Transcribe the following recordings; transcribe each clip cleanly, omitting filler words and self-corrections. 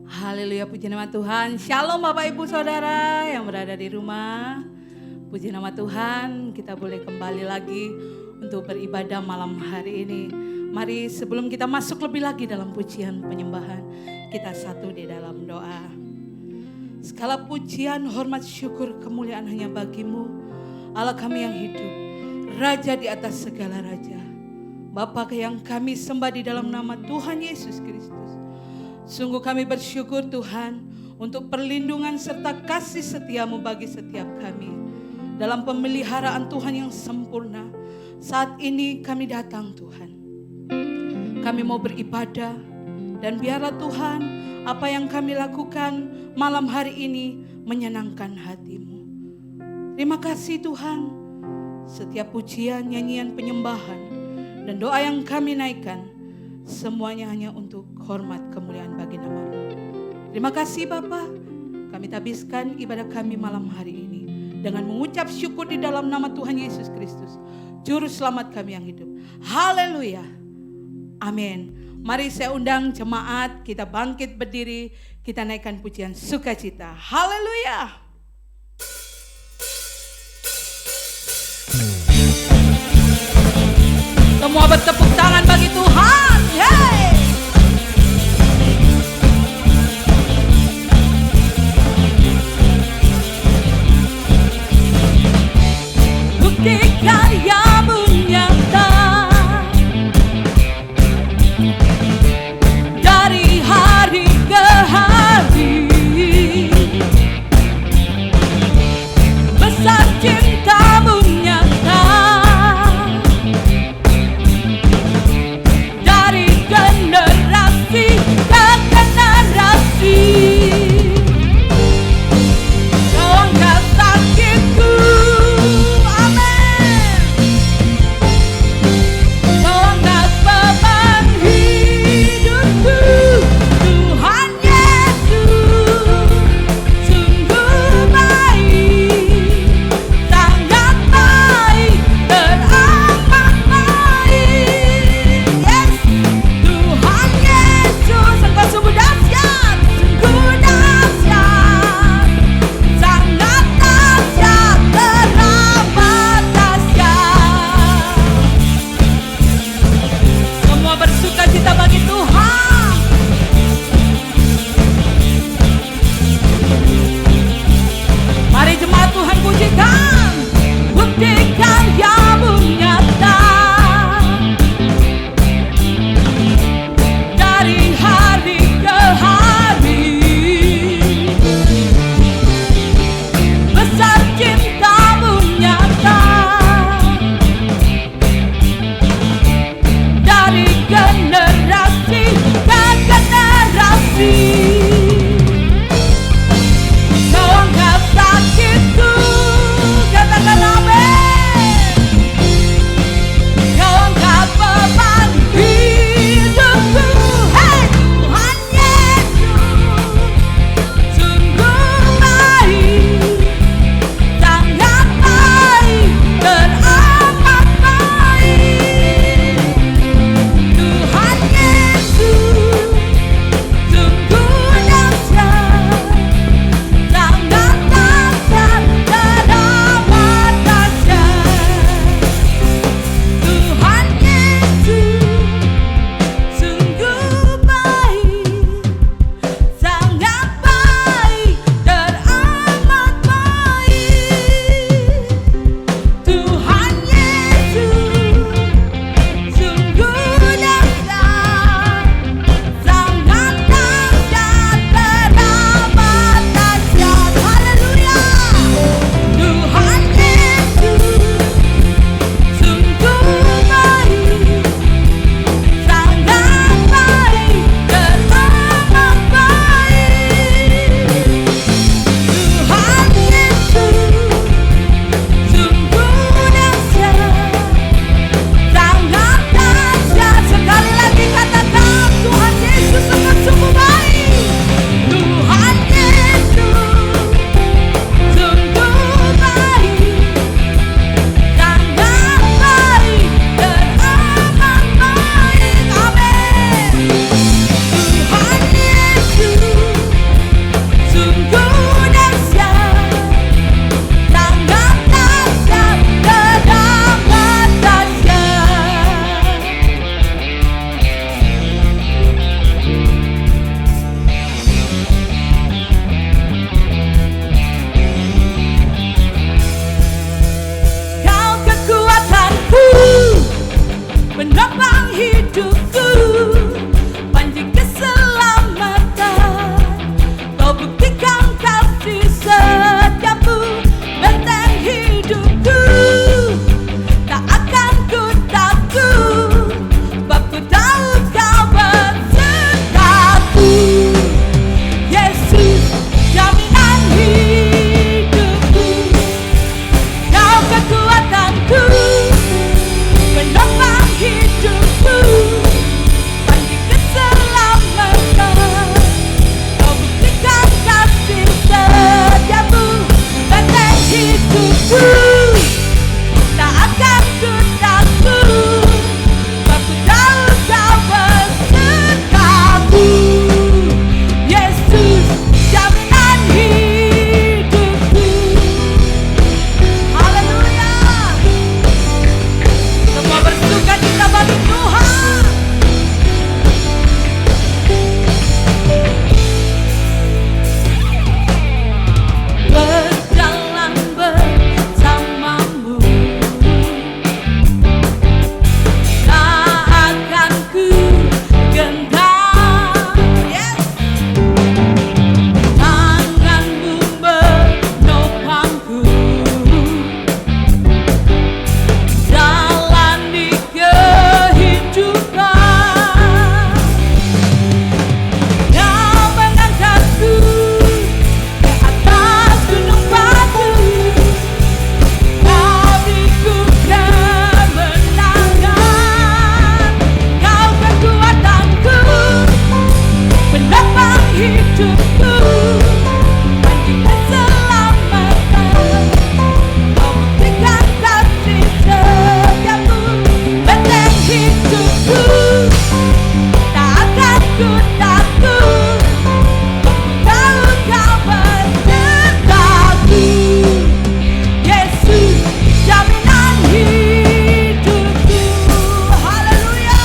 Haleluya, puji nama Tuhan. Shalom Bapak Ibu Saudara yang berada di rumah. Puji nama Tuhan, kita boleh kembali lagi untuk beribadah malam hari ini. Mari sebelum kita masuk lebih lagi dalam pujian penyembahan, kita satu di dalam doa. Segala pujian, hormat, syukur, kemuliaan hanya bagimu, Allah kami yang hidup, Raja di atas segala raja. Bapa yang kami sembah di dalam nama Tuhan Yesus Kristus. Sungguh kami bersyukur Tuhan untuk perlindungan serta kasih setiamu bagi setiap kami. Dalam pemeliharaan Tuhan yang sempurna, saat ini kami datang Tuhan. Kami mau beribadah dan biarlah Tuhan apa yang kami lakukan malam hari ini menyenangkan hati-Mu. Terima kasih Tuhan, setiap pujian, nyanyian, penyembahan, dan doa yang kami naikkan, semuanya hanya untuk hormat kemuliaan bagi nama-Mu. Terima kasih Bapa, kami tabiskan ibadah kami malam hari ini dengan mengucap syukur di dalam nama Tuhan Yesus Kristus, Juru Selamat kami yang hidup. Haleluya, amin. Mari saya undang jemaat, kita bangkit berdiri, kita naikkan pujian sukacita. Haleluya. Semua bertepuk tangan bagi Tuhan. Hey! Bukti karya-Mu nyata dari hari ke hari. Besar cinta-Mu nyata penopang hidupku, panji keselamatan. Kau buktikan kasih setiamu, benteng hidupku, tak akan ku takut. Aku tahu kau besertaku, Yesus jaminan hidupku. Haleluya.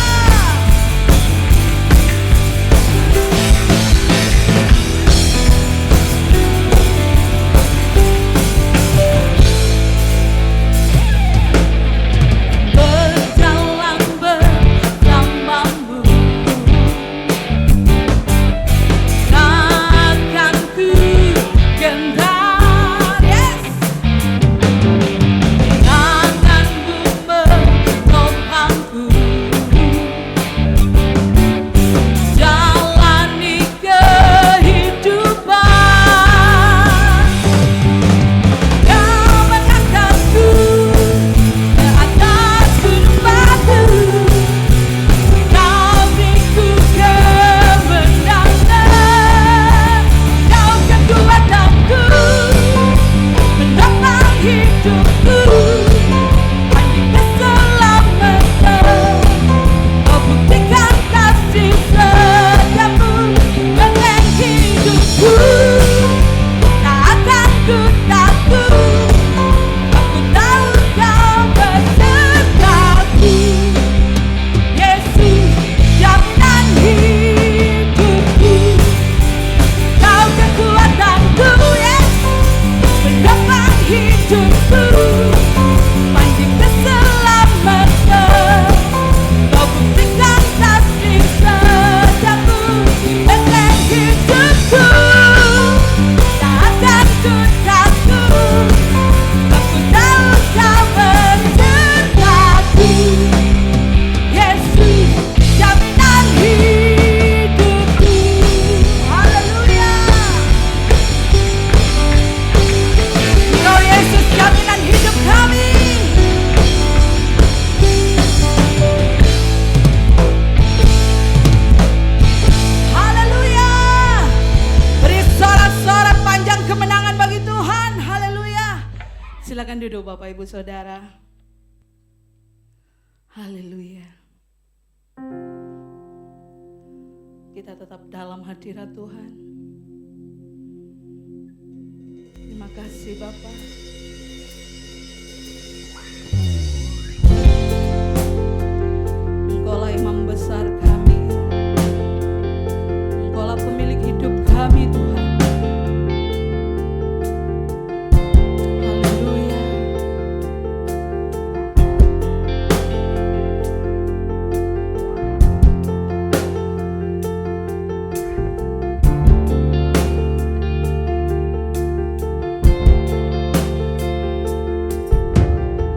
Berjalan bersamamu, takkan ku gentar. Yes. Tanganmu menopangku, jalani kehidupan. Kau mengangkatku ke atas gunung batu, kau beriku kemenangan. Kau kekuatanku, penopang hidupku, panji keselamatan. Kau buktikan kasih setiamu, benteng hidupku, tak akan ku takut. Aku tahu kau besertaku, Yesus jaminan hidupku. Kau kekuatanku, yes, penopang hidupku, panji keselamatan. Kau buktikan kasih setiamu, benteng hidupku, tak akan ku takut. Aku tahu kau besertaku, Yesus jaminan hidupku. Haleluya. Engkau Yesus jaminan hidup kami. Haleluya. Beri sorak-sorak panjang kemenangan bagi Tuhan. Haleluya. Silakan duduk Bapak Ibu Saudara. Haleluya. Kita tetap dalam hadirat Tuhan. Terima kasih Bapak. Engkaulah imam besar kami. Engkaulah pemilik hidup kami Tuhan. Haleluya.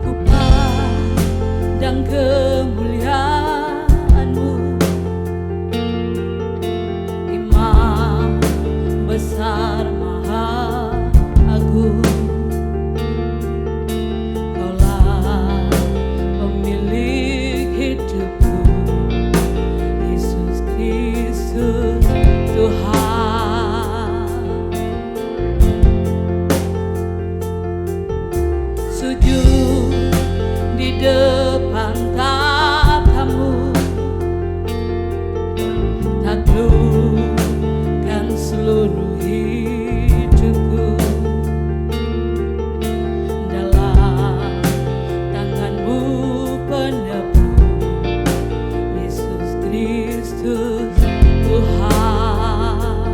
Ku pandang kemuliaan-Mu, Imam besar maha agung. Kaulah pemilik hidupku, Yesus Kristus Tuhan. Sujud di depan tatamu, taklukkan seluruh hidupku. Dalam tangan-Mu peneguh, Yesus Kristus Tuhan.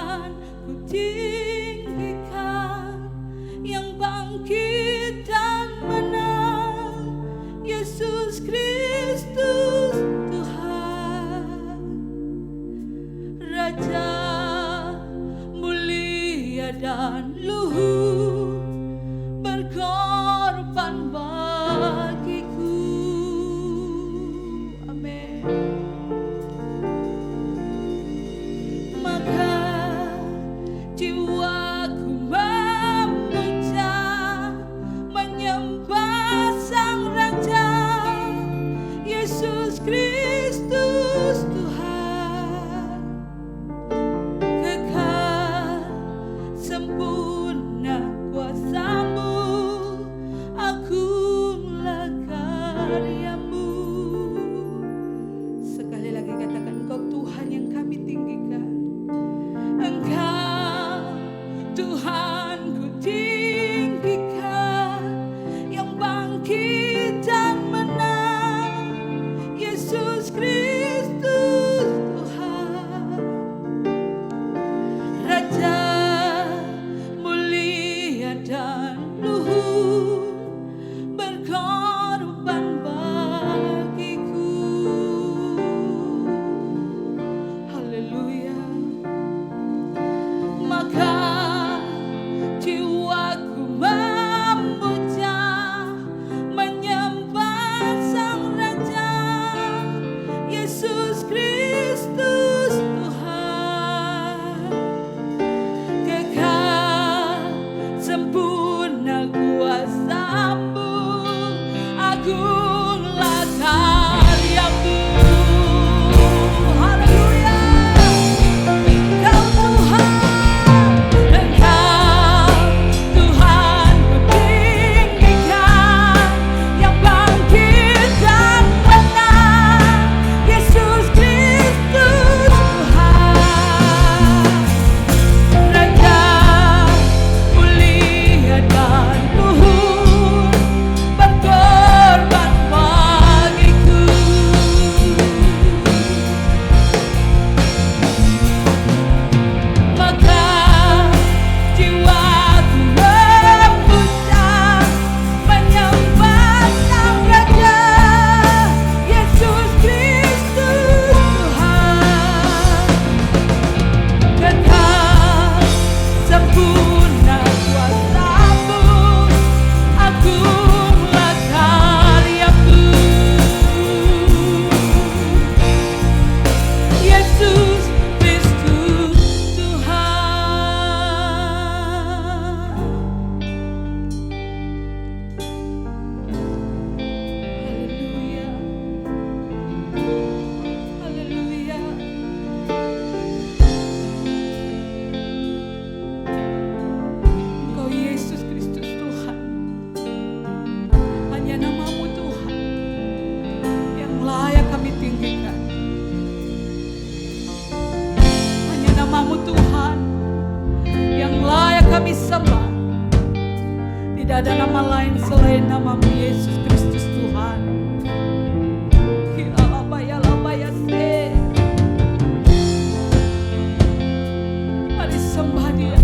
Tuhan ku tinggikan, yang bangkit dan menang, Yesus Kristus Tuhan. Raja mulia dan luhur, berkorban bagiku. Amin. Maka jiwaku memuja, menyembah Sang Raja, Yesus Kristus Tuhan. Kekal sempurna kuasa-Mu, akulah karya-Mu. Sekali lagi katakan, Engkau Tuhan yang kami tinggikan. Engkau Tuhan ku tinggikan, yang bangkit dan menang, Yesus Kristus Tuhan. Raja mulia dan luhur, berkorban bagiku. Haleluya. Maka jiwaku memuja, menyembah Sang Raja, Yesus Kristus Tuhan. Kekal sempurna kuasa-Mu, agunglah karya-Mu. Haleluya. Engkau Tuhan, Engkau Tuhan ku tinggikan, yang bangkit dan menang, Yesus Kristus Tuhan. Raja mulia dan luhur, berkorban bagiku. Maka jiwaku memuja, menyembah Sang Raja, Yesus Kristus Tuhan. Kekal sempurna kuasa-Mu, agunglah karya-Mu. Yesus Kristus Tuhan. Haleluya. Haleluya. Engkau Yesus Kristus Tuhan. Hanya nama-Mu Tuhan yang layak kami tinggikan. Hanya nama-Mu Tuhan yang layak kami sembah. Tidak ada nama lain selain nama-Mu Yesus Kristus Tuhan. Hilalabaya-labaya-se. Mari sembah Dia.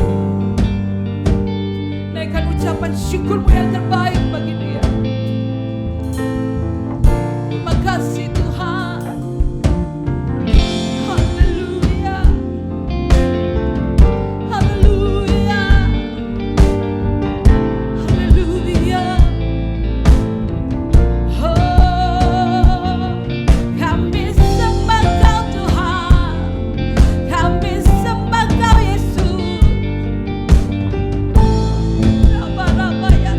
Naikkan ucapan syukur-Mu yang terbaik bagi Dia. Terima kasih Tuhan. Haleluya. Haleluya. Haleluya. Oh, kami sembah Kau Tuhan. Kami sembah Kau Yesus. Raba-raba ya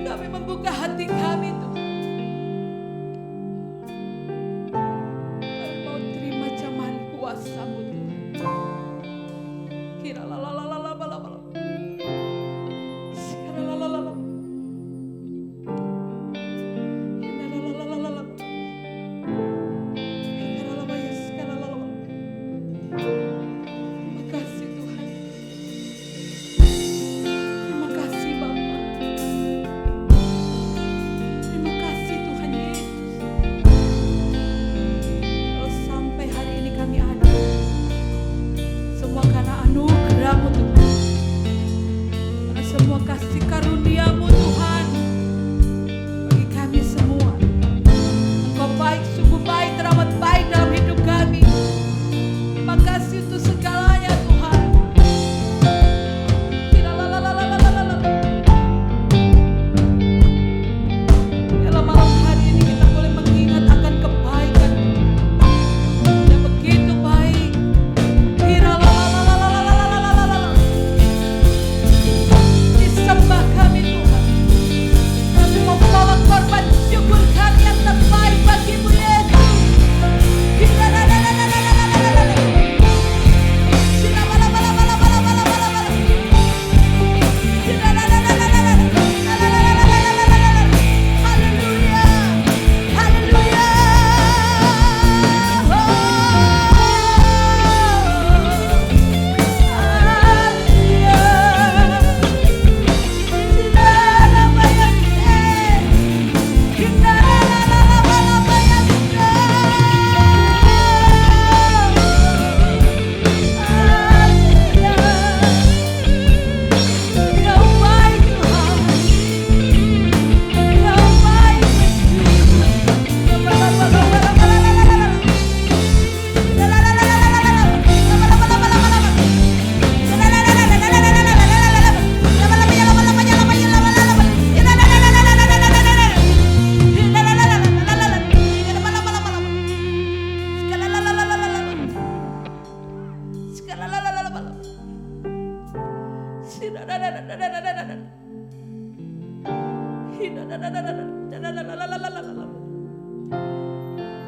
Kami membuka hati kami Tuhan. Kami mau terima jamahan kuasa-Mu Tuhan.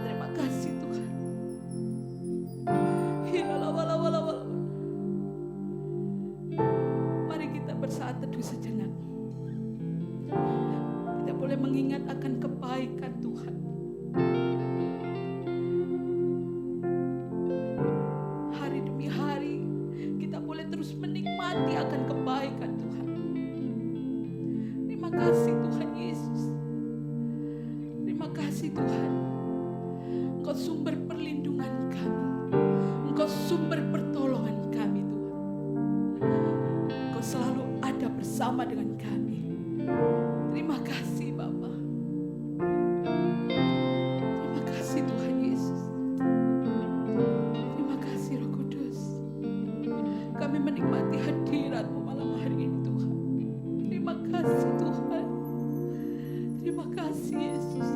Terima kasih Tuhan. Mari kita bersaat teduh sejenak. Kita boleh mengingat akan kebaikan Tuhan. Hari demi hari kita boleh terus menikmati akan kebaikan Tuhan. Terima kasih Tuhan Yesus. Terima kasih Tuhan. Engkau sumber perlindungan kami. Engkau sumber pertolongan kami Tuhan. Engkau selalu ada bersama dengan kami. Terima kasih Bapa. Terima kasih Tuhan Yesus. Terima kasih Roh Kudus. Kami menikmati hadirat-Mu malam hari ini Tuhan. Terima kasih Tuhan. Terima kasih Yesus.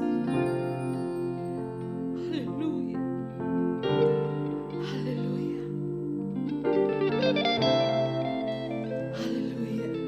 Haleluya. Haleluya. Haleluya.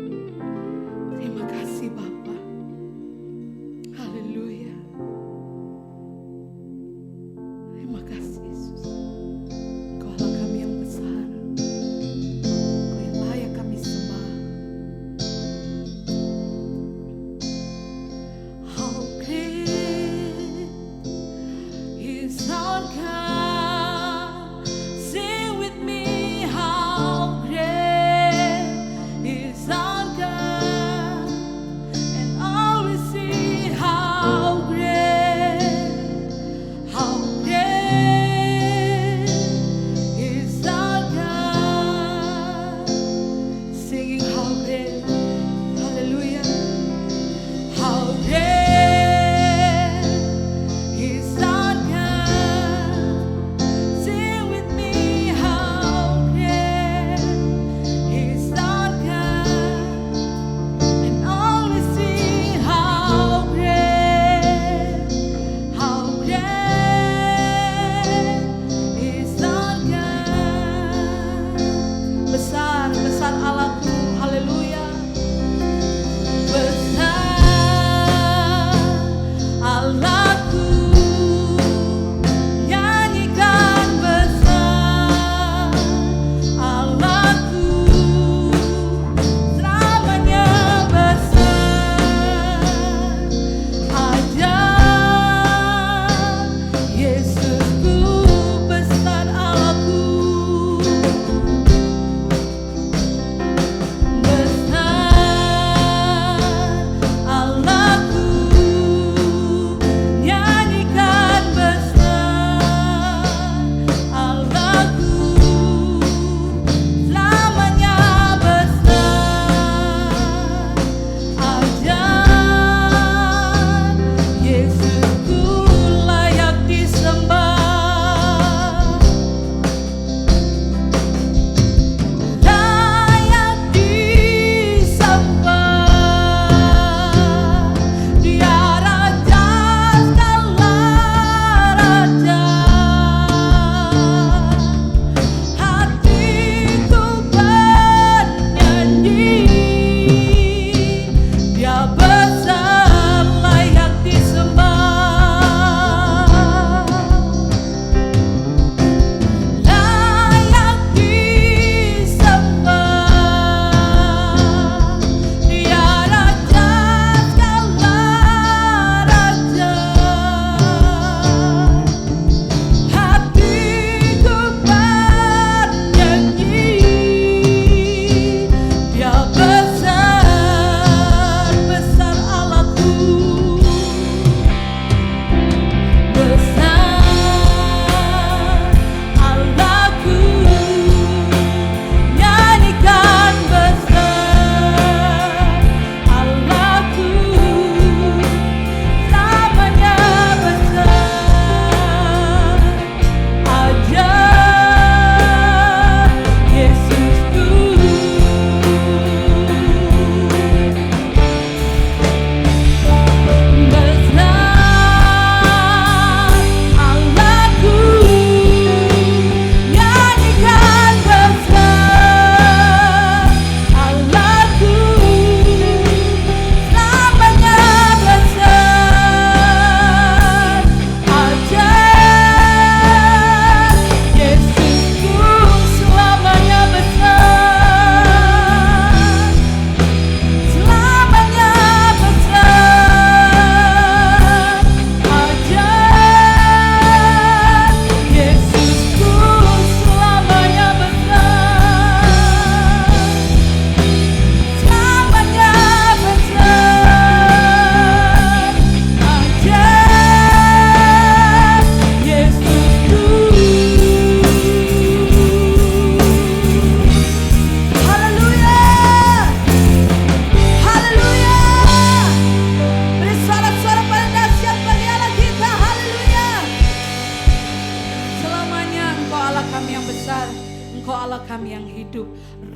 Engkau Allah kami yang besar, Engkau Allah kami yang hidup,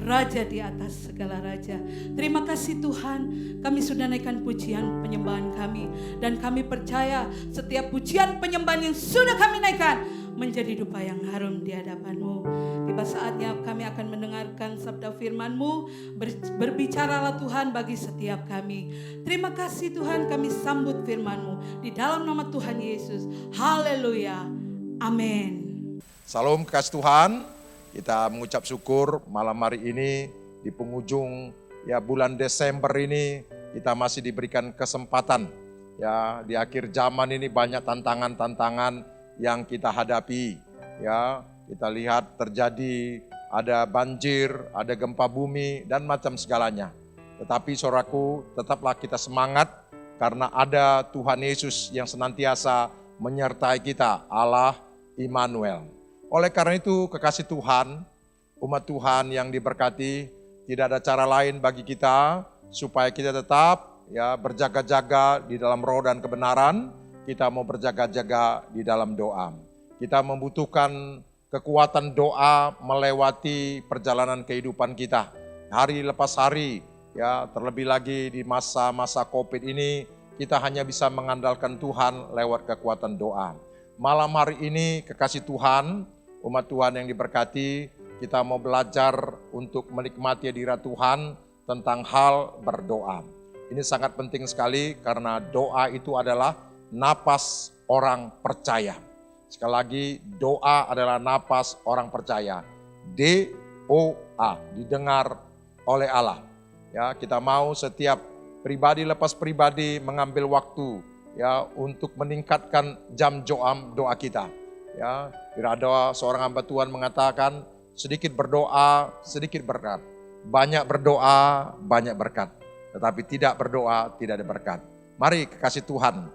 Raja di atas segala raja. Terima kasih Tuhan, kami sudah naikkan pujian penyembahan kami. Dan kami percaya setiap pujian penyembahan yang sudah kami naikkan menjadi dupa yang harum di hadapan-Mu. Tiba saatnya kami akan mendengarkan sabda firman-Mu. Berbicaralah Tuhan bagi setiap kami. Terima kasih Tuhan, kami sambut firman-Mu di dalam nama Tuhan Yesus. Haleluya. Amin. Salam kasih Tuhan. Kita mengucap syukur malam hari ini di penghujung bulan Desember ini kita masih diberikan kesempatan di akhir zaman ini banyak tantangan-tantangan yang kita hadapi kita lihat terjadi ada banjir, ada gempa bumi dan macam segalanya. Tetapi saudaraku, tetaplah kita semangat karena ada Tuhan Yesus yang senantiasa menyertai kita, Allah Immanuel. Oleh karena itu kekasih Tuhan, umat Tuhan yang diberkati, tidak ada cara lain bagi kita supaya kita tetap berjaga-jaga di dalam roh dan kebenaran. Kita mau berjaga-jaga di dalam doa. Kita membutuhkan kekuatan doa melewati perjalanan kehidupan kita. Hari lepas hari, terlebih lagi di masa-masa COVID ini, kita hanya bisa mengandalkan Tuhan lewat kekuatan doa. Malam hari ini kekasih Tuhan, umat Tuhan yang diberkati, kita mau belajar untuk menikmati hadirat Tuhan tentang hal berdoa. Ini sangat penting sekali karena doa itu adalah napas orang percaya. Sekali lagi, doa adalah napas orang percaya. D-O-A, didengar oleh Allah. Kita mau setiap pribadi lepas pribadi mengambil waktu untuk meningkatkan jam doa kita. Bila ada seorang hamba Tuhan mengatakan sedikit berdoa, sedikit berkat. Banyak berdoa, banyak berkat. Tetapi tidak berdoa, tidak ada berkat. Mari kekasih Tuhan,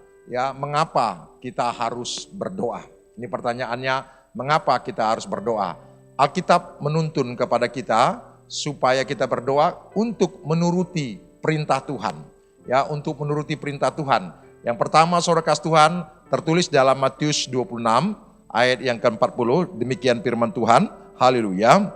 mengapa kita harus berdoa? Ini pertanyaannya, mengapa kita harus berdoa? Alkitab menuntun kepada kita supaya kita berdoa untuk menuruti perintah Tuhan. Untuk menuruti perintah Tuhan. Yang pertama saudara kasih Tuhan, tertulis dalam Matius 26 ayat yang ke-40, demikian firman Tuhan, haleluya.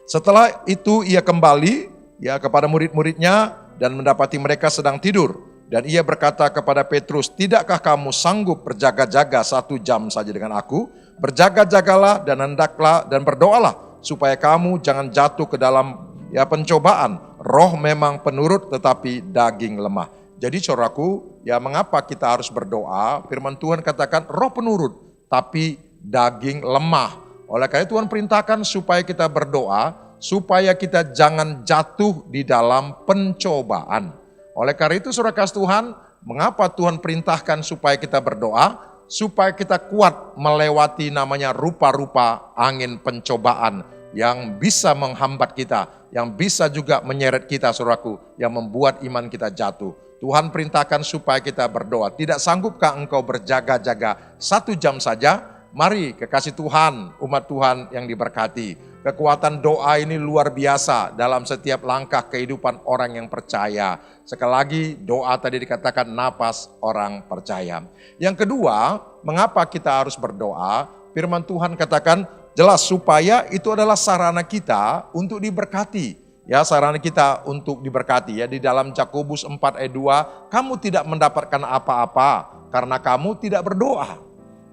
Setelah itu ia kembali kepada murid-muridnya dan mendapati mereka sedang tidur. Dan ia berkata kepada Petrus, tidakkah kamu sanggup berjaga-jaga 1 jam saja dengan aku? Berjaga-jagalah dan hendaklah dan berdoalah supaya kamu jangan jatuh ke dalam pencobaan. Roh memang penurut tetapi daging lemah. Jadi saudaraku, mengapa kita harus berdoa? Firman Tuhan katakan roh penurut tapi daging lemah. Oleh karena Tuhan perintahkan supaya kita berdoa, supaya kita jangan jatuh di dalam pencobaan. Oleh karena itu saudara kasih Tuhan, mengapa Tuhan perintahkan supaya kita berdoa? Supaya kita kuat melewati namanya rupa-rupa angin pencobaan yang bisa menghambat kita, yang bisa juga menyeret kita saudaraku, yang membuat iman kita jatuh. Tuhan perintahkan supaya kita berdoa. Tidak sanggupkah engkau berjaga-jaga 1 jam saja? Mari kekasih Tuhan, umat Tuhan yang diberkati. Kekuatan doa ini luar biasa dalam setiap langkah kehidupan orang yang percaya. Sekali lagi doa tadi dikatakan napas orang percaya. Yang kedua, mengapa kita harus berdoa? Firman Tuhan katakan jelas supaya itu adalah sarana kita untuk diberkati. Sarana kita untuk diberkati. Di dalam Yakobus 4 ayat 2, kamu tidak mendapatkan apa-apa karena kamu tidak berdoa.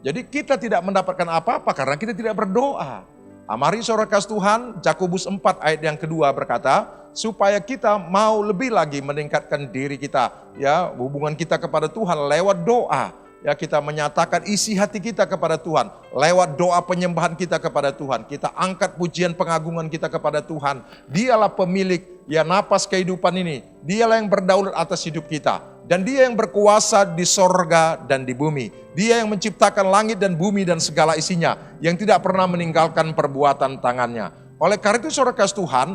Jadi kita tidak mendapatkan apa-apa karena kita tidak berdoa. Mari saudara kasih Tuhan, Yakobus 4 ayat yang kedua berkata, supaya kita mau lebih lagi meningkatkan diri kita, hubungan kita kepada Tuhan lewat doa. Kita menyatakan isi hati kita kepada Tuhan lewat doa penyembahan kita kepada Tuhan. Kita angkat pujian pengagungan kita kepada Tuhan. Dialah pemilik napas kehidupan ini. Dialah yang berdaulat atas hidup kita. Dan dia yang berkuasa di sorga dan di bumi. Dia yang menciptakan langit dan bumi dan segala isinya. Yang tidak pernah meninggalkan perbuatan tangannya. Oleh karena itu saudara kasih Tuhan,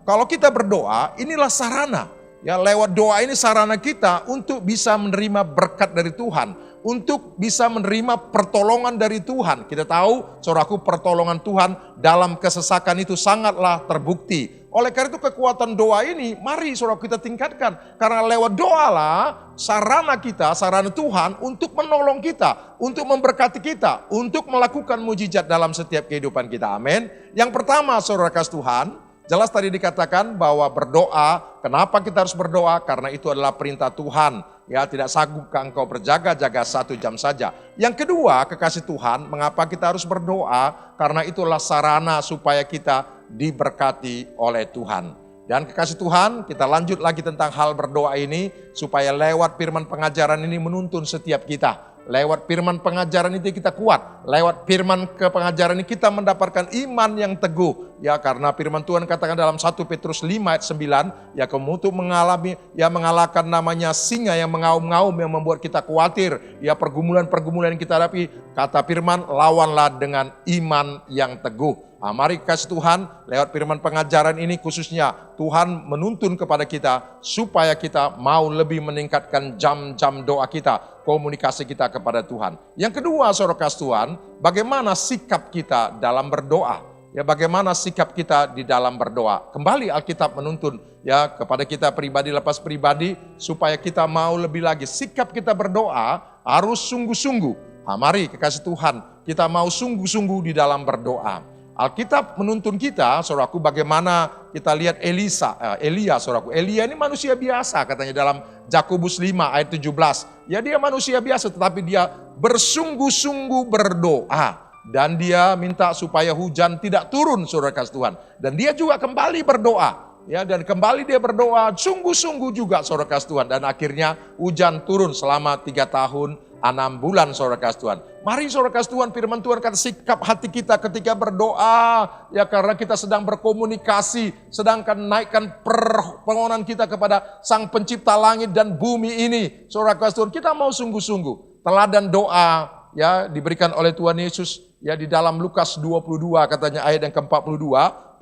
kalau kita berdoa inilah sarana. Lewat doa ini sarana kita untuk bisa menerima berkat dari Tuhan. Untuk bisa menerima pertolongan dari Tuhan. Kita tahu, saudaraku, pertolongan Tuhan dalam kesesakan itu sangatlah terbukti. Oleh karena itu kekuatan doa ini, mari saudara kita tingkatkan. Karena lewat doa lah sarana kita, sarana Tuhan untuk menolong kita, untuk memberkati kita, untuk melakukan mujizat dalam setiap kehidupan kita. Amin. Yang pertama saudara kasih Tuhan, jelas tadi dikatakan bahwa berdoa, kenapa kita harus berdoa? Karena itu adalah perintah Tuhan. Ya, tidak sanggupkah engkau berjaga-jaga 1 jam saja. Yang kedua, kekasih Tuhan, mengapa kita harus berdoa? Karena itulah sarana supaya kita diberkati oleh Tuhan. Dan kekasih Tuhan, kita lanjut lagi tentang hal berdoa ini, supaya lewat firman pengajaran ini menuntun setiap kita. Lewat firman pengajaran itu kita kuat. Lewat firman pengajaran ini kita mendapatkan iman yang teguh. Ya, karena firman Tuhan katakan dalam 1 Petrus 5 ayat 9, ya kamu untuk mengalahkan namanya singa yang mengaum-ngaum yang membuat kita khawatir. Ya, pergumulan-pergumulan yang kita hadapi, kata firman, lawanlah dengan iman yang teguh. Nah, mari kasih Tuhan, lewat firman pengajaran ini khususnya Tuhan menuntun kepada kita supaya kita mau lebih meningkatkan jam-jam doa kita, komunikasi kita kepada Tuhan. Yang kedua, saudara kasih Tuhan, bagaimana sikap kita dalam berdoa? Ya, bagaimana sikap kita di dalam berdoa? Kembali Alkitab menuntun ya kepada kita pribadi lepas pribadi supaya kita mau lebih lagi. Sikap kita berdoa harus sungguh-sungguh. Nah, mari kekasih Tuhan, kita mau sungguh-sungguh di dalam berdoa. Alkitab menuntun kita, saudaraku, bagaimana kita lihat Elia, saudaraku. Elia ini manusia biasa katanya dalam Yakobus 5 ayat 17. Ya, dia manusia biasa tetapi dia bersungguh-sungguh berdoa. Dan dia minta supaya hujan tidak turun, saudara kasih Tuhan. Dan dia juga kembali berdoa. Ya, dan kembali dia berdoa sungguh-sungguh juga, saudara kasih Tuhan. Dan akhirnya hujan turun selama 3 tahun 6 bulan, saudara kasih Tuhan. Mari saudara kasih Tuhan, firman Tuhan kata sikap hati kita ketika berdoa. Ya, karena kita sedang berkomunikasi, sedangkan naikkan permohonan kita kepada Sang Pencipta langit dan bumi ini. Saudara kasih Tuhan, kita mau sungguh-sungguh. Teladan doa ya diberikan oleh Tuhan Yesus ya di dalam Lukas 22 katanya ayat yang ke-42.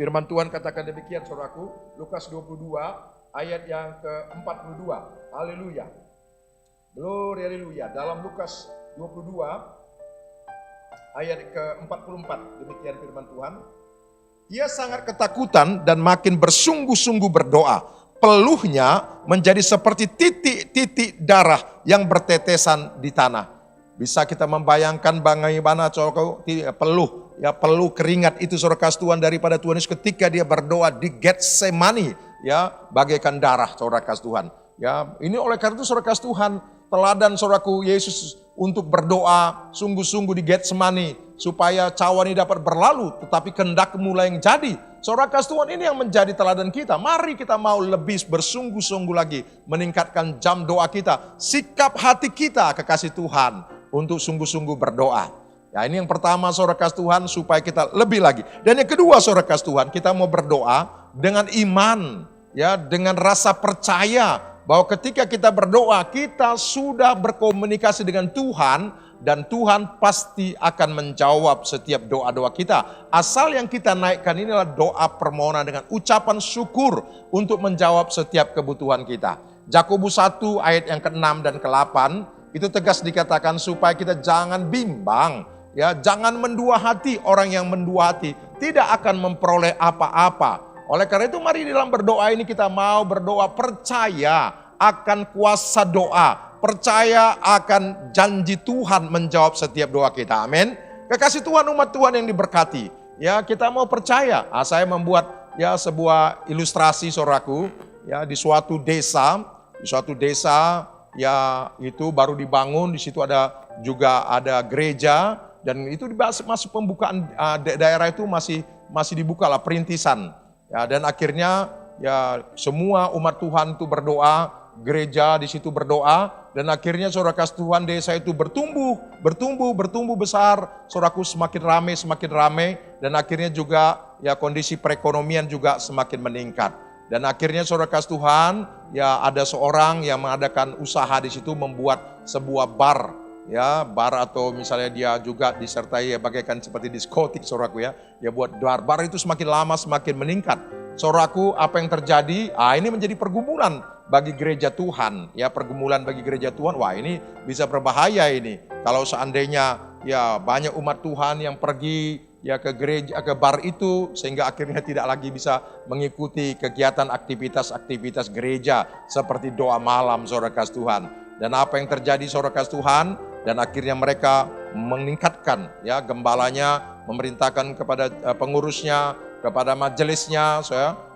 Firman Tuhan katakan demikian, saudaraku. Lukas 22 ayat yang ke-42. Haleluya. Glory, haleluya. Dalam Lukas 22 ayat ke-44, demikian firman Tuhan. Ia sangat ketakutan dan makin bersungguh-sungguh berdoa. Peluhnya menjadi seperti titik-titik darah yang bertetesan di tanah. Bisa kita membayangkan bagaimana peluh keringat itu saudara kasih Tuhan daripada Tuhan Yesus ketika dia berdoa di Getsemani, ya, bagaikan darah saudara kasih Tuhan. Ya, ini oleh karena itu saudara kasih Tuhan, teladan saudaraku Yesus untuk berdoa sungguh-sungguh di Getsemani supaya cawan ini dapat berlalu, tetapi kehendak-Mu lah yang jadi. Saudara kasih Tuhan, ini yang menjadi teladan kita. Mari kita mau lebih bersungguh-sungguh lagi meningkatkan jam doa kita, sikap hati kita kekasih Tuhan untuk sungguh-sungguh berdoa. Ya, ini yang pertama saudara kasih Tuhan supaya kita lebih lagi. Dan yang kedua saudara kasih Tuhan, kita mau berdoa dengan iman, ya, dengan rasa percaya bahwa ketika kita berdoa, kita sudah berkomunikasi dengan Tuhan dan Tuhan pasti akan menjawab setiap doa-doa kita. Asal yang kita naikkan inilah doa permohonan dengan ucapan syukur untuk menjawab setiap kebutuhan kita. Yakobus 1 ayat yang ke-6 dan ke-8 itu tegas dikatakan supaya kita jangan bimbang, ya, jangan mendua hati. Orang yang mendua hati tidak akan memperoleh apa-apa. Oleh karena itu mari dalam berdoa ini kita mau berdoa percaya akan kuasa doa. Percaya akan janji Tuhan menjawab setiap doa kita. Amin. Kekasih Tuhan, umat Tuhan yang diberkati. Ya, kita mau percaya. Saya membuat ya sebuah ilustrasi saudaraku. Ya, di suatu desa ya itu baru dibangun. Di situ ada gereja. Dan itu masih pembukaan daerah itu masih dibuka lah perintisan. Ya, dan akhirnya ya semua umat Tuhan itu berdoa, gereja di situ berdoa, dan akhirnya saudara kasih Tuhan desa itu bertumbuh besar, saudaraku semakin ramai, dan akhirnya juga ya kondisi perekonomian juga semakin meningkat. Dan akhirnya saudara kasih Tuhan ya ada seorang yang mengadakan usaha di situ membuat sebuah bar. Ya, bar atau misalnya dia juga disertai ya bagaikan seperti diskotik saudaraku ya. Dia buat bar itu semakin lama semakin meningkat. Saudaraku, apa yang terjadi? Ini menjadi pergumulan bagi gereja Tuhan. Ya, pergumulan bagi gereja Tuhan. Wah, ini bisa berbahaya ini. Kalau seandainya ya banyak umat Tuhan yang pergi ya ke gereja, ke bar itu, sehingga akhirnya tidak lagi bisa mengikuti kegiatan aktivitas gereja seperti doa malam, saudara kasih Tuhan. Dan apa yang terjadi, saudara kasih Tuhan, dan akhirnya mereka meningkatkan, ya gembalanya memerintahkan kepada pengurusnya, kepada majelisnya,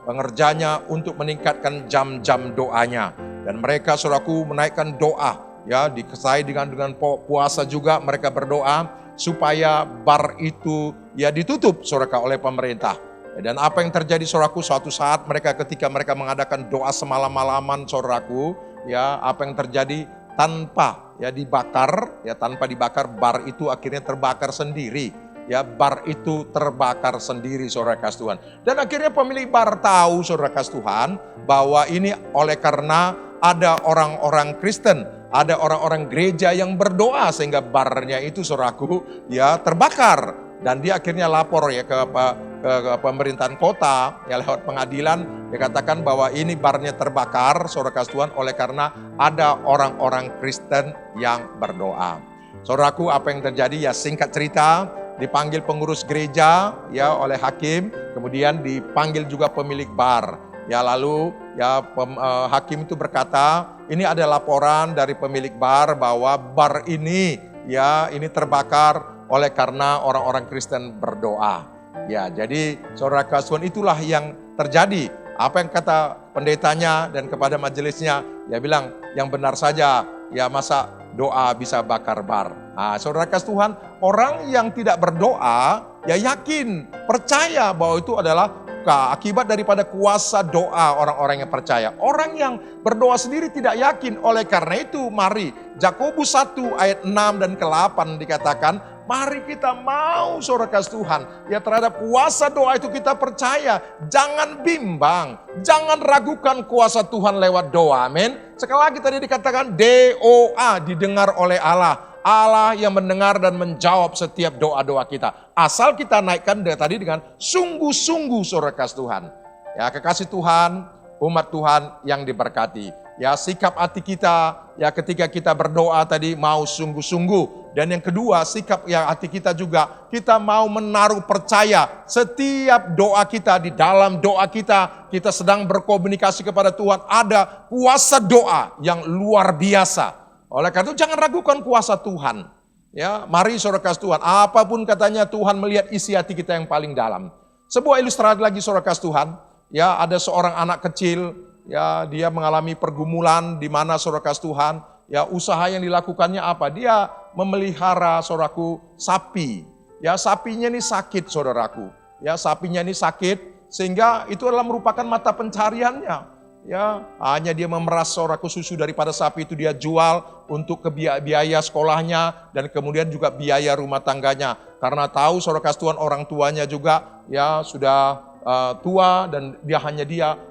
pengerjanya untuk meningkatkan jam-jam doanya. Dan mereka, saudaraku, menaikkan doa, ya disertai dengan puasa juga mereka berdoa supaya bar itu ya ditutup, saudara, oleh pemerintah. Dan apa yang terjadi, saudaraku, suatu saat ketika mereka mengadakan doa semalam-malaman, saudaraku, ya apa yang terjadi, tanpa dibakar, bar itu akhirnya terbakar sendiri. Ya, bar itu terbakar sendiri, saudara kasih Tuhan. Dan akhirnya pemilik bar tahu, saudara kasih Tuhan, bahwa ini oleh karena ada orang-orang Kristen, ada orang-orang gereja yang berdoa sehingga barnya itu, saudaraku, ya terbakar. Dan dia akhirnya lapor ya ke pemerintahan kota, ya lewat pengadilan, dia katakan bahwa ini barnya terbakar, saudara kasih Tuhan, oleh karena ada orang-orang Kristen yang berdoa. Saudaraku, apa yang terjadi? Ya singkat cerita, dipanggil pengurus gereja ya oleh hakim, kemudian dipanggil juga pemilik bar. Ya lalu ya hakim itu berkata, ini ada laporan dari pemilik bar bahwa bar ini ya ini terbakar oleh karena orang-orang Kristen berdoa. Ya, jadi saudara kasih Tuhan, itulah yang terjadi. Apa yang kata pendetanya dan kepada majelisnya, dia bilang yang benar saja, ya masa doa bisa bakar bar. Nah, saudara kasih Tuhan, orang yang tidak berdoa ya yakin, percaya bahwa itu adalah akibat daripada kuasa doa orang-orang yang percaya. Orang yang berdoa sendiri tidak yakin. Oleh karena itu mari Yakobus 1 ayat 6 dan ke-8 dikatakan, mari kita mau, saudara kasih Tuhan, ya terhadap kuasa doa itu kita percaya. Jangan bimbang, jangan ragukan kuasa Tuhan lewat doa. Amin. Sekali lagi tadi dikatakan doa didengar oleh Allah. Allah yang mendengar dan menjawab setiap doa-doa kita. Asal kita naikkan tadi dengan sungguh-sungguh, saudara kasih Tuhan. Ya, kekasih Tuhan, umat Tuhan yang diberkati. Ya, sikap hati kita ya ketika kita berdoa tadi mau sungguh-sungguh. Dan yang kedua, sikap yang hati kita juga, kita mau menaruh percaya setiap doa kita, di dalam doa kita sedang berkomunikasi kepada Tuhan, ada kuasa doa yang luar biasa. Oleh karena itu jangan ragukan kuasa Tuhan. Ya, mari saudara kasih Tuhan, apapun katanya Tuhan melihat isi hati kita yang paling dalam. Sebuah ilustrasi lagi, saudara kasih Tuhan, ya ada seorang anak kecil, ya dia mengalami pergumulan di mana, saudara kasih Tuhan, ya usaha yang dilakukannya apa? Dia memelihara, saudaraku, sapi. Ya sapinya ini sakit, saudaraku. Ya sapinya ini sakit sehingga itu adalah merupakan mata pencariannya. Ya, hanya dia memeras, saudaraku, susu daripada sapi itu dia jual untuk biaya sekolahnya dan kemudian juga biaya rumah tangganya. Karena tahu, saudara kasih Tuhan, orang tuanya juga ya sudah tua dan dia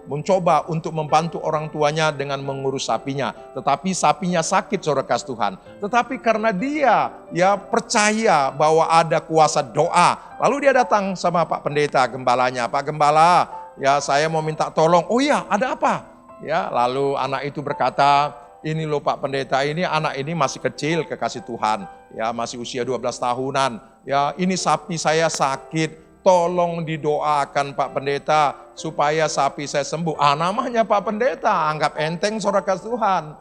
mencoba untuk membantu orang tuanya dengan mengurus sapinya. Tetapi sapinya sakit, saudara kasih Tuhan. Tetapi karena dia ya percaya bahwa ada kuasa doa, lalu dia datang sama Pak Pendeta, gembalanya. Pak Gembala, ya saya mau minta tolong. Oh iya, ada apa? Ya, lalu anak itu berkata, ini loh Pak Pendeta, ini anak ini masih kecil, kekasih Tuhan. Ya, masih usia 12 tahunan. Ya, ini sapi saya sakit. Tolong didoakan Pak Pendeta supaya sapi saya sembuh. Namanya Pak Pendeta, anggap enteng, saudara kasih Tuhan.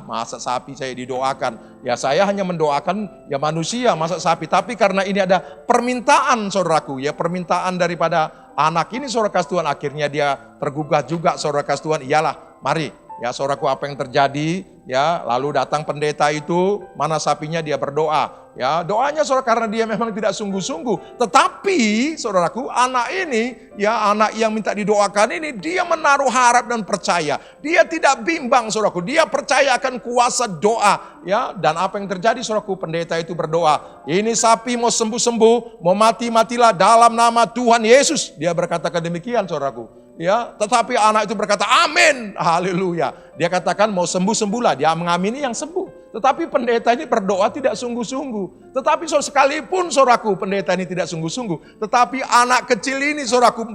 Masa sapi saya didoakan? Ya saya hanya mendoakan ya manusia, masa sapi. Tapi karena ini ada permintaan, saudaraku, ya permintaan daripada anak ini, saudara kasih Tuhan, akhirnya dia tergugah juga, saudara kasih Tuhan. Iyalah, mari. Ya saudaraku, apa yang terjadi? Ya lalu datang pendeta itu, mana sapinya, dia berdoa. Ya doanya saudara karena dia memang tidak sungguh-sungguh. Tetapi saudaraku, anak ini, ya anak yang minta didoakan ini, dia menaruh harap dan percaya. Dia tidak bimbang, saudaraku. Dia percaya akan kuasa doa. Ya, dan apa yang terjadi, saudaraku? Pendeta itu berdoa. Ini sapi mau sembuh-sembuh, mau mati-matilah dalam nama Tuhan Yesus. Dia berkata demikian, saudaraku. Ya, tetapi anak itu berkata, amin, haleluya. Dia katakan mau sembuh-sembuhlah, dia mengamini yang sembuh. Tetapi pendeta ini berdoa tidak sungguh-sungguh. Tetapi sekalipun, saudaraku, pendeta ini tidak sungguh-sungguh, tetapi anak kecil ini, saudaraku,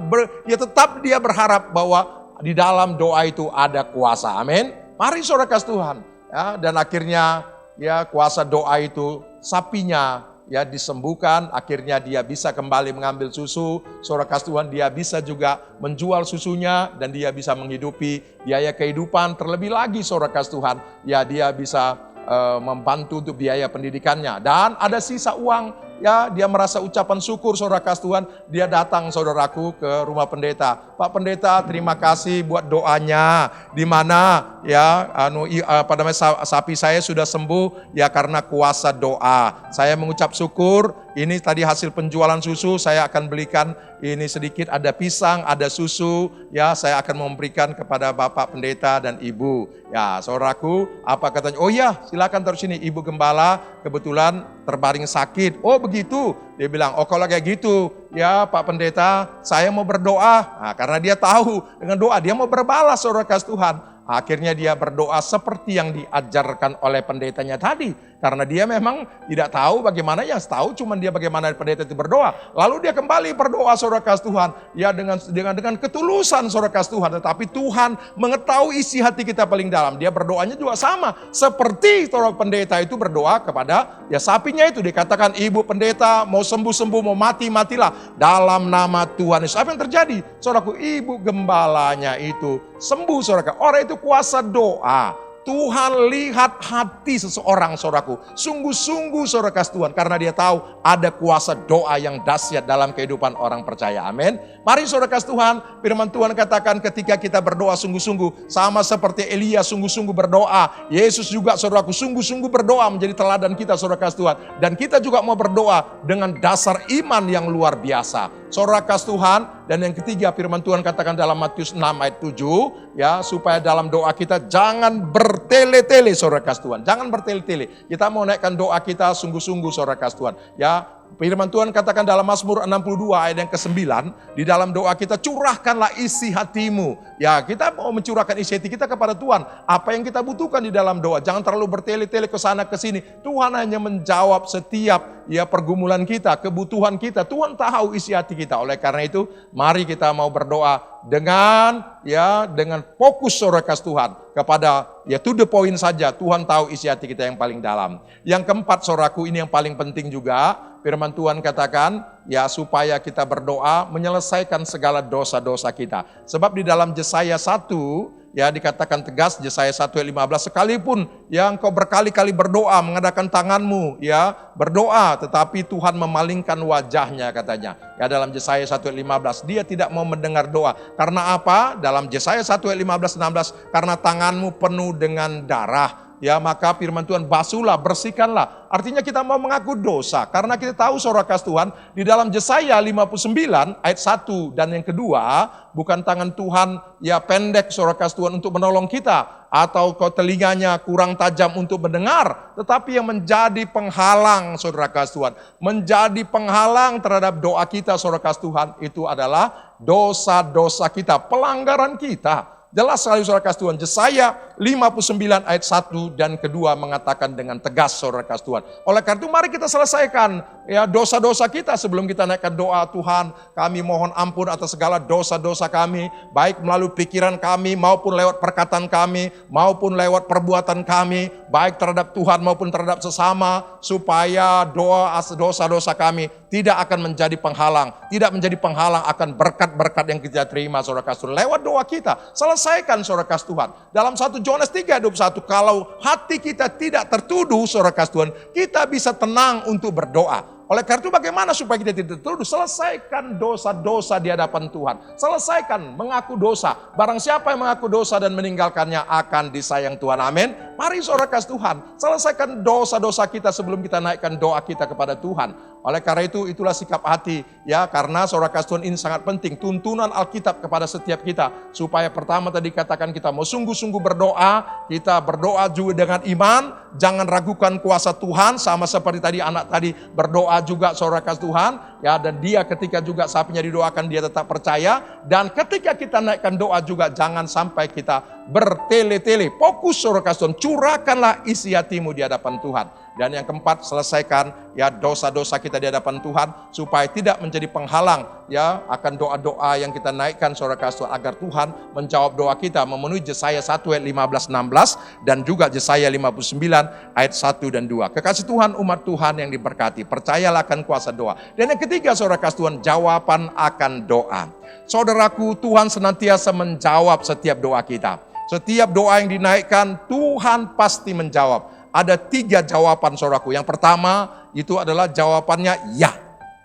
tetap dia berharap bahwa di dalam doa itu ada kuasa. Amin. Mari saudara kasih Tuhan. Ya, dan akhirnya ya kuasa doa itu, sapinya ya disembuhkan, akhirnya dia bisa kembali mengambil susu. Saudara kasih Tuhan, dia bisa juga menjual susunya dan dia bisa menghidupi biaya kehidupan. Terlebih lagi saudara kasih Tuhan, ya dia bisa membantu untuk biaya pendidikannya. Dan ada sisa uang, ya dia merasa ucapan syukur saudara kasih Tuhan, dia datang saudaraku ke rumah pendeta. Pak Pendeta, terima kasih buat doanya. Di mana ya sapi saya sudah sembuh ya karena kuasa doa. Saya mengucap syukur. Ini tadi hasil penjualan susu, saya akan belikan ini sedikit, ada pisang, ada susu, ya saya akan memberikan kepada Bapak Pendeta dan Ibu. Ya saudaraku, apa katanya? Oh ya, silakan terus sini, Ibu Gembala kebetulan terbaring sakit. Oh begitu, dia bilang, oh kalau kayak gitu, ya Pak Pendeta, saya mau berdoa. Nah, karena dia tahu dengan doa, dia mau berbalas saudara kasih Tuhan. Akhirnya dia berdoa seperti yang diajarkan oleh pendetanya tadi. Karena dia memang tidak tahu bagaimana, yang tahu cuma dia bagaimana pendeta itu berdoa. Lalu dia kembali berdoa saudara kasih Tuhan. Ya dengan ketulusan saudara kasih Tuhan. Tetapi Tuhan mengetahui isi hati kita paling dalam. Dia berdoanya juga sama. Seperti saudara pendeta itu berdoa kepada ya sapinya itu. Dikatakan, Ibu Pendeta mau sembuh-sembuh, mau mati-matilah. Dalam nama Tuhan Yesus. Apa yang terjadi? Saudaraku, Ibu Gembalanya itu sembuh saudara. Orang itu kuasa doa. Tuhan lihat hati seseorang saudaraku. Sungguh-sungguh saudara kasih Tuhan. Karena dia tahu ada kuasa doa yang dahsyat dalam kehidupan orang percaya. Amin. Mari saudara kasih Tuhan. Firman Tuhan katakan ketika kita berdoa sungguh-sungguh. Sama seperti Elia sungguh-sungguh berdoa. Yesus juga saudaraku sungguh-sungguh berdoa menjadi teladan kita saudara kasih Tuhan. Dan kita juga mau berdoa dengan dasar iman yang luar biasa. Saudara kasih Tuhan. Dan yang ketiga firman Tuhan katakan dalam Matius 6 ayat 7. Ya, supaya dalam doa kita jangan bertele-tele saudara kasih Tuhan. Jangan bertele-tele. Kita mau naikkan doa kita sungguh-sungguh saudara kasih Tuhan. Ya, firman Tuhan katakan dalam Mazmur 62 ayat yang ke-9. Di dalam doa kita curahkanlah isi hatimu. Ya, kita mau mencurahkan isi hati kita kepada Tuhan. Apa yang kita butuhkan di dalam doa. Jangan terlalu bertele-tele ke sana ke sini. Tuhan hanya menjawab setiap ya pergumulan kita, kebutuhan kita. Tuhan tahu isi hati kita. Oleh karena itu, mari kita mau berdoa dengan fokus saudara kasih Tuhan kepada ya to the point saja. Tuhan tahu isi hati kita yang paling dalam. Yang keempat saudaraku, ini yang paling penting juga. Firman Tuhan katakan ya supaya kita berdoa menyelesaikan segala dosa-dosa kita. Sebab di dalam Yesaya 1 ya dikatakan tegas, Yesaya 1 ayat 15, sekalipun ya engkau berkali-kali berdoa mengadakan tanganmu ya berdoa, tetapi Tuhan memalingkan wajahnya katanya. Ya dalam Yesaya 1 ayat 15, dia tidak mau mendengar doa. Karena apa? Dalam Yesaya 1 ayat 15-16, karena tanganmu penuh dengan darah. Ya maka firman Tuhan, basuhlah, bersihkanlah. Artinya kita mau mengaku dosa. Karena kita tahu saudara kasih Tuhan, di dalam Yesaya 59 ayat 1 dan yang kedua, bukan tangan Tuhan ya pendek saudara kasih Tuhan untuk menolong kita. Atau telinganya kurang tajam untuk mendengar. Tetapi yang menjadi penghalang saudara kasih Tuhan. Menjadi penghalang terhadap doa kita saudara kasih Tuhan. Itu adalah dosa-dosa kita, pelanggaran kita. Jelas sekali saudara kasih Tuhan. Yesaya 59 ayat 1 dan kedua mengatakan dengan tegas saudara kasih Tuhan. Oleh karena itu mari kita selesaikan ya dosa-dosa kita sebelum kita naikkan doa. Tuhan, kami mohon ampun atas segala dosa-dosa kami, baik melalui pikiran kami maupun lewat perkataan kami maupun lewat perbuatan kami, baik terhadap Tuhan maupun terhadap sesama, supaya dosa-dosa kami tidak akan menjadi penghalang, tidak menjadi penghalang akan berkat-berkat yang kita terima saudara kasih Tuhan lewat doa kita. Selesaikan saudara kasih Tuhan. Dalam 1 Yohanes 3:21, kalau hati kita tidak tertuduh saudara kasih Tuhan, kita bisa tenang untuk berdoa. Oleh karena itu bagaimana supaya kita tidak tertuduh? Selesaikan dosa-dosa di hadapan Tuhan. Selesaikan mengaku dosa. Barang siapa yang mengaku dosa dan meninggalkannya akan disayang Tuhan. Amin. Mari saudara kasih Tuhan. Selesaikan dosa-dosa kita sebelum kita naikkan doa kita kepada Tuhan. Oleh karena itu itulah sikap hati. Ya karena saudara kasih Tuhan ini sangat penting. Tuntunan Alkitab kepada setiap kita. Supaya pertama tadi katakan kita mau sungguh-sungguh berdoa. Kita berdoa juga dengan iman. Jangan ragukan kuasa Tuhan. Sama seperti tadi anak tadi berdoa juga saudara kasih Tuhan ya, dan dia ketika juga sapinya didoakan dia tetap percaya, dan ketika kita naikkan doa juga jangan sampai kita bertele-tele. Fokus saudara kasih Tuhan, curahkanlah isi hatimu di hadapan Tuhan. Dan yang keempat, selesaikan ya dosa-dosa kita di hadapan Tuhan supaya tidak menjadi penghalang ya akan doa-doa yang kita naikkan saudara kasih Tuhan, agar Tuhan menjawab doa kita memenuhi Yesaya 1 ayat 15-16 dan juga Yesaya 59 ayat 1 dan 2. Kekasih Tuhan, umat Tuhan yang diberkati, percayalah akan kuasa doa. Dan yang ketiga saudara kasih Tuhan, jawaban akan doa. Saudaraku, Tuhan senantiasa menjawab setiap doa kita. Setiap doa yang dinaikkan, Tuhan pasti menjawab. Ada 3 jawaban saudaraku. Yang pertama itu adalah jawabannya ya.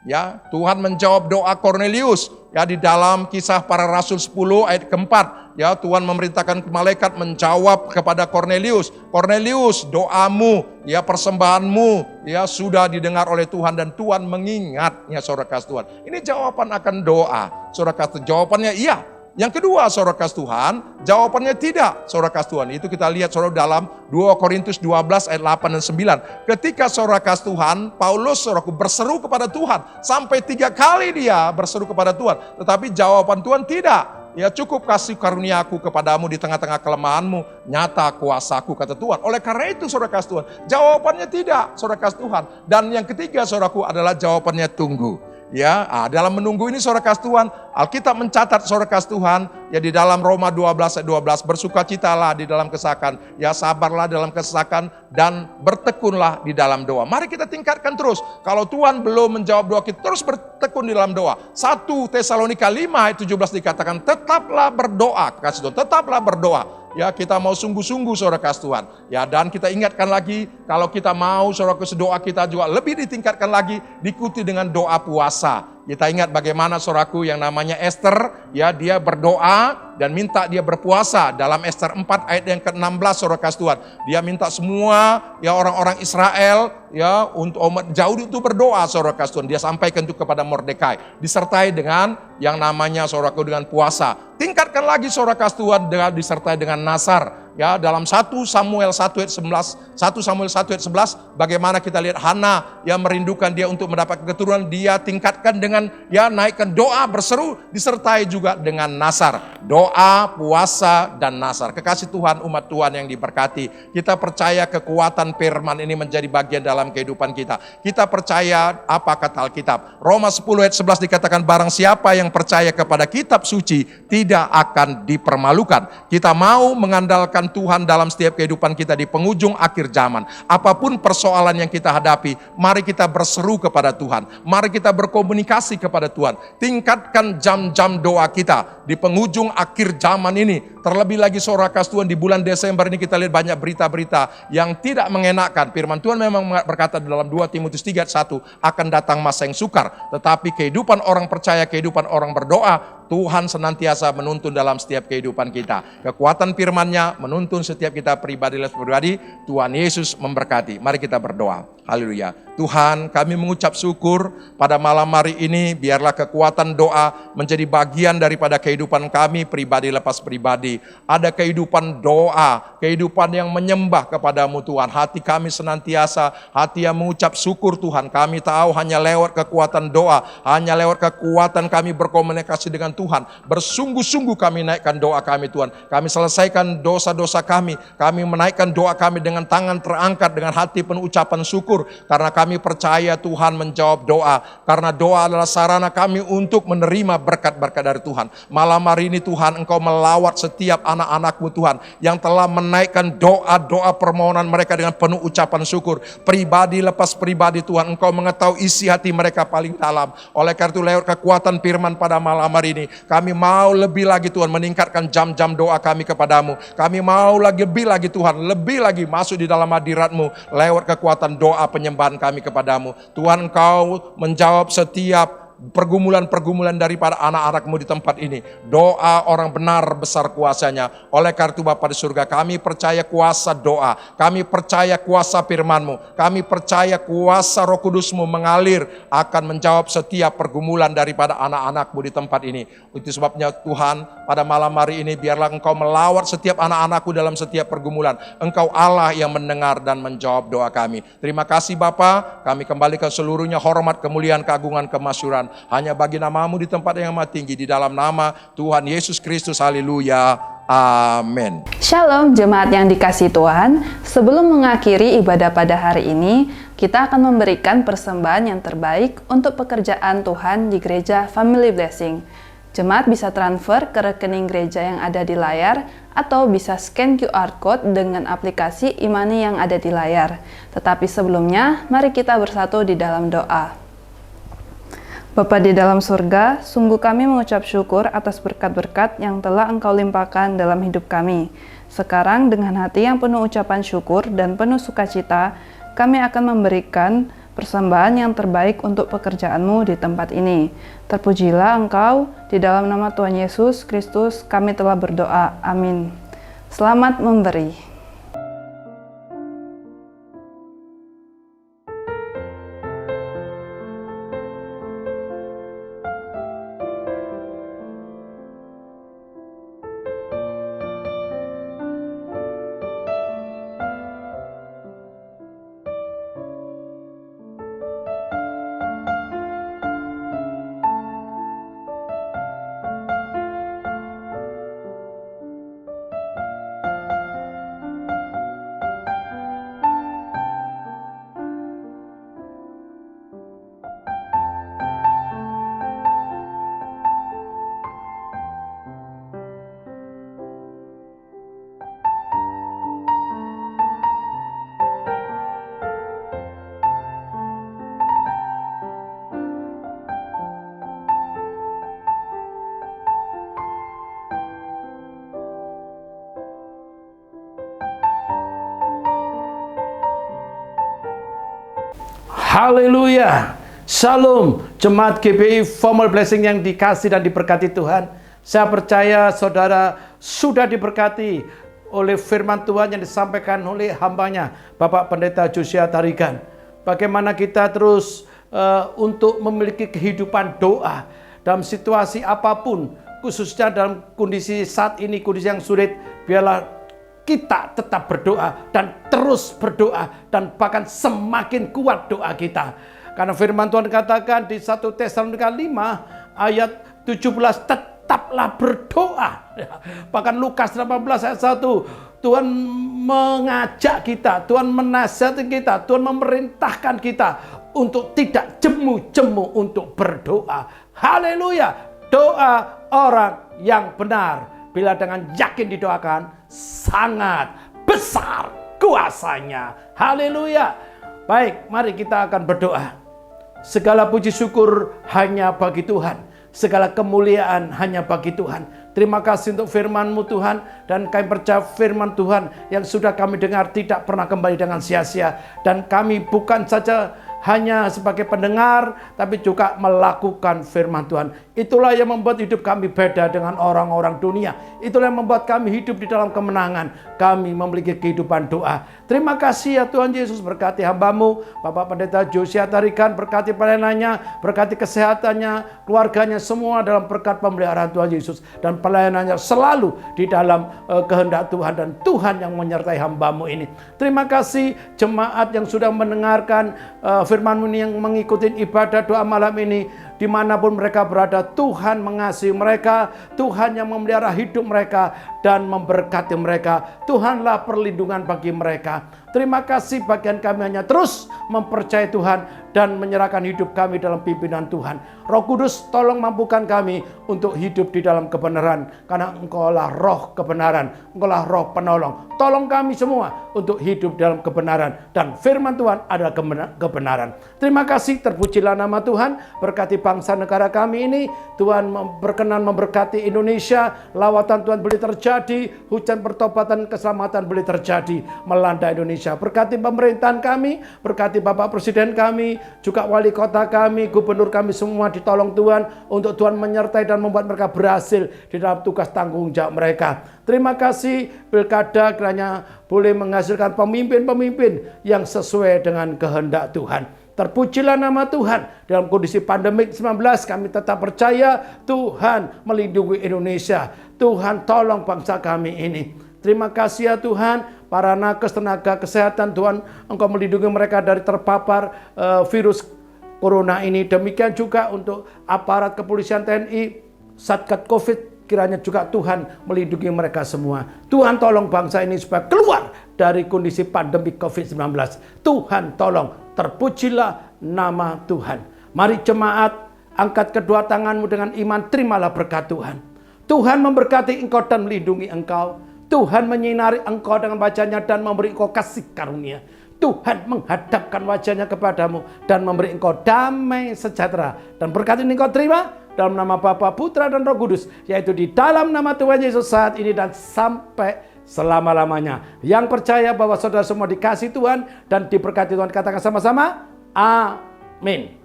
Ya, Tuhan menjawab doa Kornelius. Ya, di dalam Kisah Para Rasul 10 ayat keempat, ya, Tuhan memerintahkan malaikat menjawab kepada Kornelius. Kornelius, doamu, ya, persembahanmu, ya, sudah didengar oleh Tuhan dan Tuhan mengingatnya saudara kasih Tuhan. Ini jawaban akan doa. Saudara kasih Tuhan, jawabannya iya. Yang kedua saudara kasih Tuhan, jawabannya tidak saudara kasih Tuhan. Itu kita lihat saudara dalam 2 Korintus 12 ayat 8 dan 9. Ketika saudara kasih Tuhan, Paulus saudaraku berseru kepada Tuhan. Sampai 3 kali dia berseru kepada Tuhan. Tetapi jawaban Tuhan tidak. Ya, cukup kasih karuniaku kepadamu di tengah-tengah kelemahanmu, nyata kuasaku, kata Tuhan. Oleh karena itu saudara kasih Tuhan, jawabannya tidak saudara kasih Tuhan. Dan yang ketiga saudaraku adalah jawabannya tunggu. Ya, dalam menunggu ini saudara kasih Tuhan, Alkitab mencatat saudara kasih Tuhan, ya, di dalam Roma 12 ayat 12, bersukacitalah di dalam kesesakan, ya, sabarlah dalam kesesakan dan bertekunlah di dalam doa. Mari kita tingkatkan terus. Kalau Tuhan belum menjawab doa kita, terus bertekun di dalam doa. 1 Tesalonika 5 ayat 17 dikatakan, tetaplah berdoa, kasih Tuhan, tetaplah berdoa. Ya, kita mau sungguh-sungguh saudara kasih Tuhan. Ya, dan kita ingatkan lagi, kalau kita mau saudara doa kita juga lebih ditingkatkan lagi, diikuti dengan doa puasa. Kita ingat bagaimana saudaraku yang namanya Esther, ya, dia berdoa dan minta dia berpuasa. Dalam Esther 4 ayat yang ke-16 saudara kasih Tuhan, dia minta semua ya orang-orang Israel ya untuk jauh itu berdoa saudara kasih Tuhan. Dia sampaikan itu kepada Mordekai, disertai dengan yang namanya saudaraku dengan puasa. Tingkatkan lagi saudara kasih Tuhan dengan disertai dengan nasar. Ya, dalam 1 Samuel 1 ayat 11, 1 Samuel 1 ayat 11, bagaimana kita lihat Hana yang merindukan dia untuk mendapat keturunan, dia tingkatkan dengan ya naikkan doa, berseru, disertai juga dengan nasar. Doa, puasa, dan nasar. Kekasih Tuhan, umat Tuhan yang diberkati, kita percaya kekuatan firman ini menjadi bagian dalam kehidupan kita. Kita percaya apa kata Alkitab. Roma 10 ayat 11 dikatakan, barang siapa yang percaya kepada kitab suci tidak akan dipermalukan. Kita mau mengandalkan Tuhan dalam setiap kehidupan kita di penghujung akhir zaman. Apapun persoalan yang kita hadapi, mari kita berseru kepada Tuhan. Mari kita berkomunikasi kepada Tuhan. Tingkatkan jam-jam doa kita di penghujung akhir zaman ini. Terlebih lagi saudara kasih Tuhan, di bulan Desember ini kita lihat banyak berita-berita yang tidak mengenakan. Firman Tuhan memang berkata dalam 2 Timotius 3 ayat 1, akan datang masa yang sukar. Tetapi kehidupan orang percaya, kehidupan orang berdoa, Tuhan senantiasa menuntun dalam setiap kehidupan kita. Kekuatan firman-Nya menuntun setiap kita pribadi. Tuhan Yesus memberkati. Mari kita berdoa. Haleluya. Tuhan, kami mengucap syukur pada malam hari ini, biarlah kekuatan doa menjadi bagian daripada kehidupan kami pribadi lepas pribadi. Ada kehidupan doa, kehidupan yang menyembah kepadamu Tuhan. Hati kami senantiasa, hati yang mengucap syukur Tuhan. Kami tahu hanya lewat kekuatan doa, hanya lewat kekuatan kami berkomunikasi dengan Tuhan. Bersungguh-sungguh kami naikkan doa kami Tuhan. Kami selesaikan dosa-dosa kami. Kami menaikkan doa kami dengan tangan terangkat, dengan hati penuh ucapan syukur. Karena kami percaya Tuhan menjawab doa. Karena doa adalah sarana kami untuk menerima berkat-berkat dari Tuhan. Malam hari ini Tuhan, Engkau melawat setiap anak-anak-Mu Tuhan, yang telah menaikkan doa-doa permohonan mereka dengan penuh ucapan syukur. Pribadi lepas pribadi Tuhan, Engkau mengetahui isi hati mereka paling dalam. Oleh karena itu lewat kekuatan firman pada malam hari ini, kami mau lebih lagi Tuhan meningkatkan jam-jam doa kami kepadamu. Kami mau lebih lagi Tuhan, lebih lagi masuk di dalam hadirat-Mu lewat kekuatan doa penyembahan kami kepadamu. Tuhan, Engkau menjawab setiap pergumulan-pergumulan daripada anak-anak-Mu di tempat ini. Doa orang benar besar kuasanya. Oleh karena itu Bapa di surga, kami percaya kuasa doa, kami percaya kuasa firman-Mu, kami percaya kuasa Roh Kudus-Mu mengalir akan menjawab setiap pergumulan daripada anak-anak-Mu di tempat ini. Itu sebabnya Tuhan, pada malam hari ini biarlah Engkau melawat setiap anak-anak-Ku dalam setiap pergumulan. Engkau Allah yang mendengar dan menjawab doa kami. Terima kasih Bapa, kami kembalikan seluruhnya hormat, kemuliaan, keagungan, kemasyhuran hanya bagi nama-Mu di tempat yang maha tinggi, di dalam nama Tuhan Yesus Kristus. Haleluya. Amin. Shalom jemaat yang dikasihi Tuhan, sebelum mengakhiri ibadah pada hari ini, kita akan memberikan persembahan yang terbaik untuk pekerjaan Tuhan di gereja Family Blessing. Jemaat bisa transfer ke rekening gereja yang ada di layar atau bisa scan QR Code dengan aplikasi e-money yang ada di layar. Tetapi sebelumnya, mari kita bersatu di dalam doa. Bapa di dalam surga, sungguh kami mengucap syukur atas berkat-berkat yang telah Engkau limpahkan dalam hidup kami. Sekarang dengan hati yang penuh ucapan syukur dan penuh sukacita, kami akan memberikan persembahan yang terbaik untuk pekerjaan-Mu di tempat ini. Terpujilah Engkau, di dalam nama Tuhan Yesus Kristus kami telah berdoa. Amin. Selamat memberi. Haleluya. Shalom jemaat GBI Family Blessing yang dikasih dan diberkati Tuhan. Saya percaya saudara sudah diberkati oleh firman Tuhan yang disampaikan oleh hambanya Bapak Pendeta Josia Tarigan. Bagaimana kita terus untuk memiliki kehidupan doa dalam situasi apapun, khususnya dalam kondisi saat ini, kondisi yang sulit, biarlah kita tetap berdoa dan terus berdoa dan bahkan semakin kuat doa kita. Karena firman Tuhan katakan di 1 Tesalonika 5 ayat 17, tetaplah berdoa. Bahkan Lukas 18 ayat 1, Tuhan mengajak kita, Tuhan menasihati kita, Tuhan memerintahkan kita untuk tidak jemu-jemu untuk berdoa. Haleluya. Doa orang yang benar bila dengan yakin didoakan, sangat besar kuasanya. Haleluya. Baik, mari kita akan berdoa. Segala puji syukur hanya bagi Tuhan. Segala kemuliaan hanya bagi Tuhan. Terima kasih untuk firman-Mu Tuhan. Dan kami percaya firman Tuhan yang sudah kami dengar tidak pernah kembali dengan sia-sia. Dan kami bukan saja hanya sebagai pendengar, tapi juga melakukan firman Tuhan. Itulah yang membuat hidup kami beda dengan orang-orang dunia. Itulah yang membuat kami hidup di dalam kemenangan. Kami memiliki kehidupan doa. Terima kasih ya Tuhan Yesus, berkati hamba-Mu, Bapak Pendeta Josia Tarigan, berkati pelayanannya, berkati kesehatannya, keluarganya, semua dalam berkat pemeliharaan Tuhan Yesus. Dan pelayanannya selalu di dalam kehendak Tuhan, dan Tuhan yang menyertai hamba-Mu ini. Terima kasih jemaat yang sudah mendengarkan firman-Mu yang mengikuti ibadah doa malam ini. Dimanapun mereka berada, Tuhan mengasihi mereka, Tuhan yang memelihara hidup mereka dan memberkati mereka. Tuhanlah perlindungan bagi mereka. Terima kasih, bagian kami hanya terus mempercayai Tuhan dan menyerahkan hidup kami dalam pimpinan Tuhan. Roh Kudus, tolong mampukan kami untuk hidup di dalam kebenaran, karena Engkaulah roh kebenaran, Engkaulah roh penolong. Tolong kami semua untuk hidup dalam kebenaran, dan firman Tuhan adalah kebenaran. Terima kasih, terpujilah nama Tuhan. Berkati bangsa negara kami ini, Tuhan berkenan memberkati Indonesia. Lawatan Tuhan boleh terjadi, hujan pertobatan keselamatan boleh terjadi melanda Indonesia. Berkati pemerintahan kami, berkati Bapak Presiden kami, juga wali kota kami, gubernur kami, semua ditolong Tuhan untuk Tuhan menyertai dan membuat mereka berhasil di dalam tugas tanggung jawab mereka. Terima kasih, pilkada kiranya boleh menghasilkan pemimpin-pemimpin yang sesuai dengan kehendak Tuhan. Terpujilah nama Tuhan. Dalam kondisi pandemik 19, kami tetap percaya Tuhan melindungi Indonesia. Tuhan tolong bangsa kami ini. Terima kasih ya Tuhan, para nakes tenaga kesehatan, Tuhan Engkau melindungi mereka dari terpapar virus corona ini. Demikian juga untuk aparat kepolisian TNI, Satgas COVID kiranya juga Tuhan melindungi mereka semua. Tuhan tolong bangsa ini supaya keluar dari kondisi pandemi COVID-19. Tuhan tolong, terpujilah nama Tuhan. Mari jemaat, angkat kedua tanganmu dengan iman, terimalah berkat Tuhan. Tuhan memberkati engkau dan melindungi engkau. Tuhan menyinari engkau dengan wajahnya dan memberi engkau kasih karunia. Tuhan menghadapkan wajahnya kepadamu dan memberi engkau damai sejahtera. Dan berkat ini engkau terima dalam nama Bapa, Putra, dan Roh Kudus, yaitu di dalam nama Tuhan Yesus saat ini dan sampai selama-lamanya. Yang percaya bahwa saudara semua dikasih Tuhan dan diberkati Tuhan, katakan sama-sama, amin.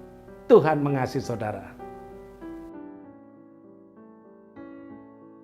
Tuhan mengasihi saudara.